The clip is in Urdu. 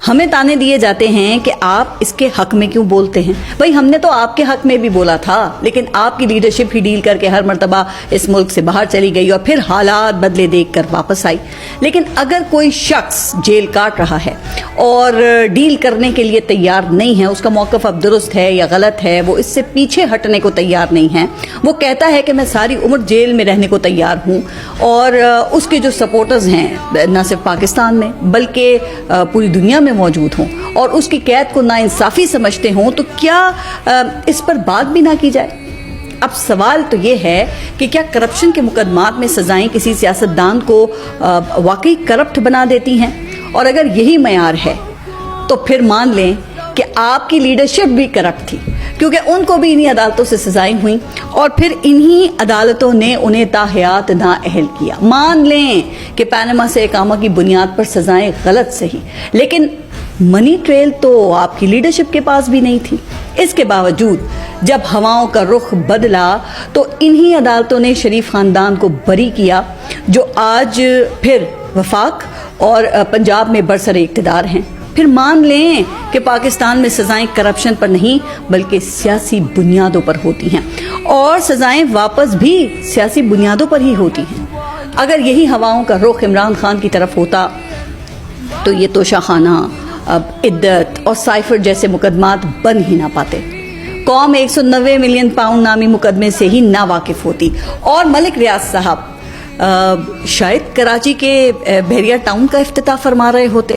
ہمیں تانے دیے جاتے ہیں کہ آپ اس کے حق میں کیوں بولتے ہیں. بھائی ہم نے تو آپ کے حق میں بھی بولا تھا، لیکن آپ کی لیڈرشپ ہی ڈیل کر کے ہر مرتبہ اس ملک سے باہر چلی گئی اور پھر حالات بدلے دیکھ کر واپس آئی. لیکن اگر کوئی شخص جیل کاٹ رہا ہے اور ڈیل کرنے کے لیے تیار نہیں ہے، اس کا موقف اب درست ہے یا غلط ہے، وہ اس سے پیچھے ہٹنے کو تیار نہیں ہے، وہ کہتا ہے کہ میں ساری عمر جیل میں رہنے کو تیار ہوں، اور اس کے جو سپورٹرز ہیں نہ صرف پاکستان میں بلکہ پوری دنیا میں موجود ہوں اور اس کی قید کو ناانصافی سمجھتے ہوں، تو کیا اس پر بات بھی نہ کی جائے؟ اب سوال تو یہ ہے کہ کیا کرپشن کے مقدمات میں سزائیں کسی سیاستدان کو واقعی کرپٹ بنا دیتی ہیں؟ اور اگر یہی معیار ہے تو پھر مان لیں کہ آپ کی لیڈرشپ بھی کرپٹ تھی، کیونکہ ان کو بھی انہی عدالتوں سے سزائیں ہوئیں اور پھر انہی عدالتوں نے انہیں تاحیات نااہل کیا. مان لیں کہ پاناما سے اقامہ کی بنیاد پر سزائیں غلط صحیح، لیکن منی ٹریل تو آپ کی لیڈرشپ کے پاس بھی نہیں تھی. اس کے باوجود جب ہواؤں کا رخ بدلا تو انہی عدالتوں نے شریف خاندان کو بری کیا، جو آج پھر وفاق اور پنجاب میں برسر اقتدار ہیں. پھر مان لیں کہ پاکستان میں سزائیں کرپشن پر نہیں بلکہ سیاسی بنیادوں پر ہوتی ہیں، اور سزائیں واپس بھی سیاسی بنیادوں پر ہی ہوتی ہیں. اگر یہی ہواؤں کا رخ عمران خان کی طرف ہوتا تو یہ توشہ خانہ، عدت اور سائفر جیسے مقدمات بن ہی نہ پاتے. قوم 190 ملین پاؤنڈ نامی مقدمے سے ہی نا واقف ہوتی، اور ملک ریاض صاحب شاید کراچی کے بحریہ ٹاؤن کا افتتاح فرما رہے ہوتے.